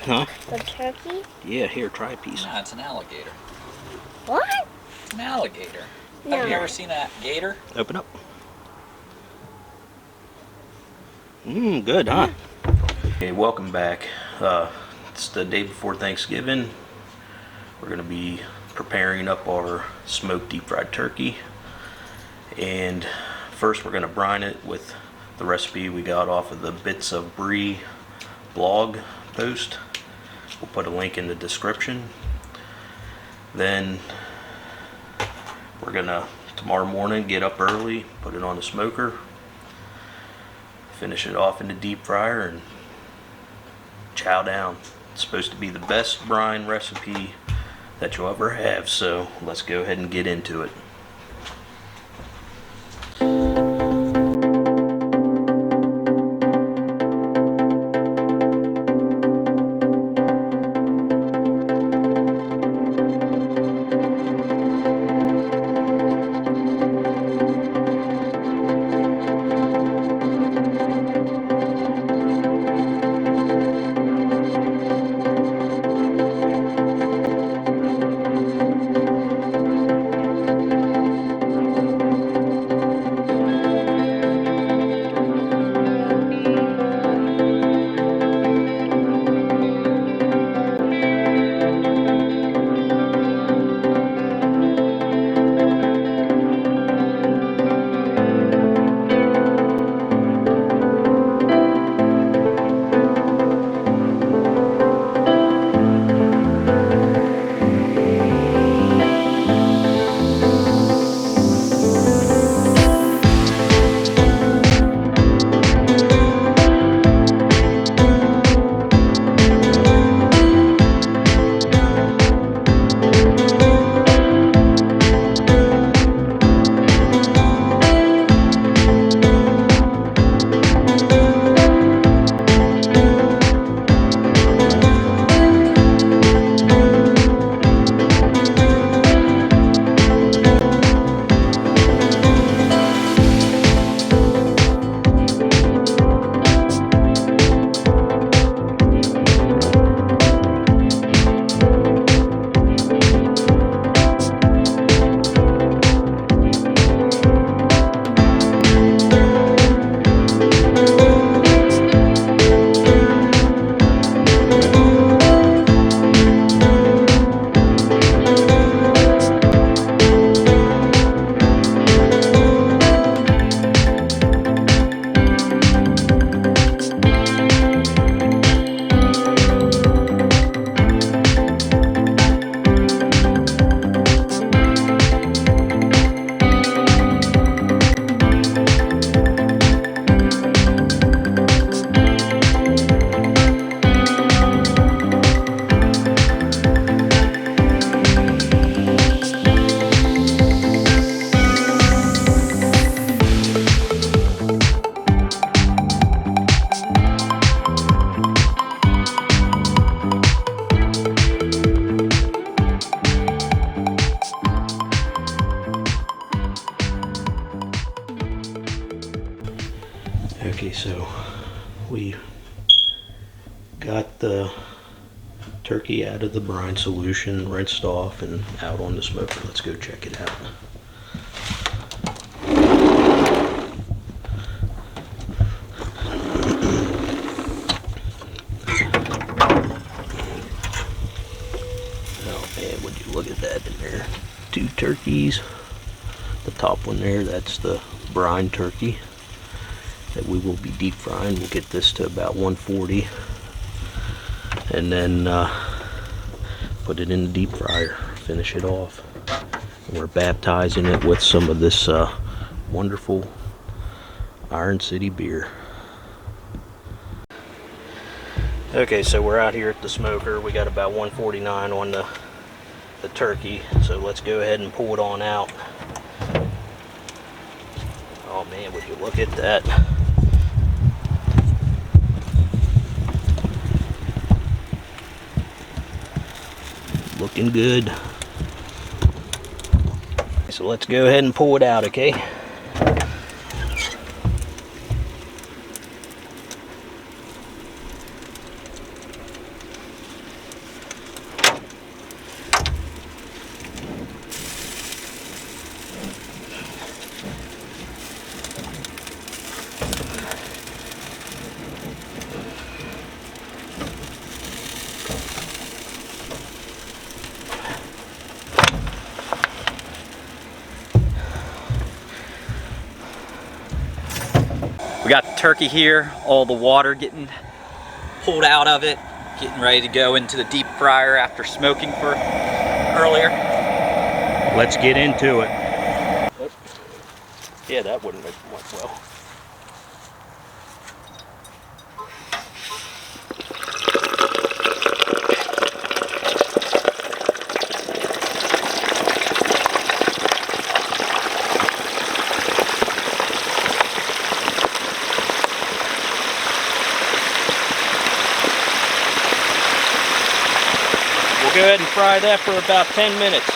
Huh? The turkey? Yeah, here, try a piece. Nah, it's an alligator. What? It's an alligator. No. Have you ever seen a gator? Open up. Good, huh? Okay, welcome back. It's the day before Thanksgiving. We're going to be preparing up our smoked deep fried turkey. And first we're going to brine it with the recipe we got off of the Bits of Brie blog post. We'll put a link in the description. Then we're going to, tomorrow morning, get up early, put it on the smoker, finish it off in the deep fryer, and chow down. It's supposed to be the best brine recipe that you'll ever have, so let's go ahead and get into it. Okay, so we got the turkey out of the brine solution, rinsed off, and out on the smoker. Let's go check it out. Oh man, would you look at that in there? 2 turkeys. The top one there, that's the brine turkey that we will be deep frying. We'll get this to about 140 and then put it in the deep fryer, finish it off. And we're baptizing it with some of this wonderful Iron City beer. Okay, so we're out here at the smoker. We got about 149 on the turkey, so let's go ahead and pull it on out. Oh man, would you look at that. Looking good. So let's go ahead and pull it out, okay? We got the turkey here, all the water getting pulled out of it, getting ready to go into the deep fryer after smoking for earlier. Let's get into it. Yeah, that wouldn't have went well. We'll go ahead and fry that for about 10 minutes.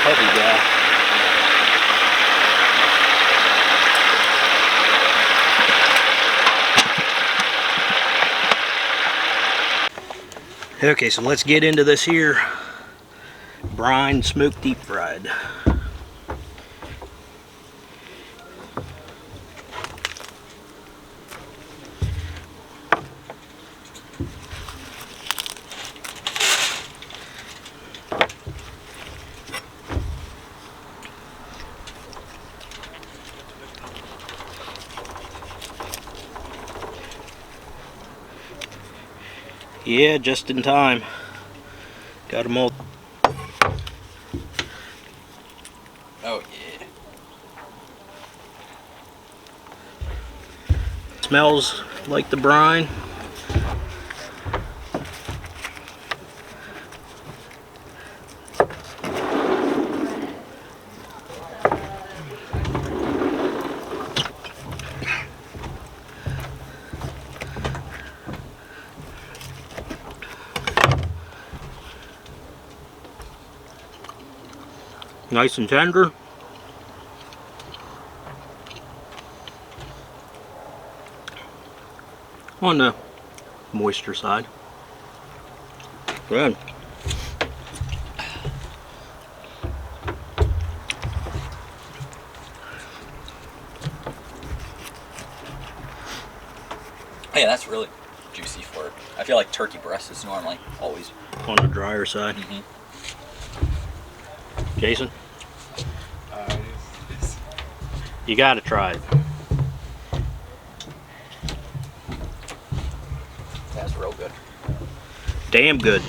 Heavy guy. Okay, so let's get into this here brine smoked deep fried. Yeah, just in time. Got them all. Oh yeah. Smells like the brine. Nice and tender. On the moisture side. Good. Yeah, that's really juicy for it. I feel like turkey breast is normally always On the drier side. Mm-hmm. Jason? You gotta try it. That's real good. Damn good.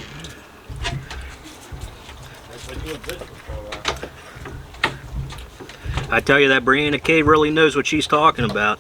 I tell you, that Brianna K really knows what she's talking about.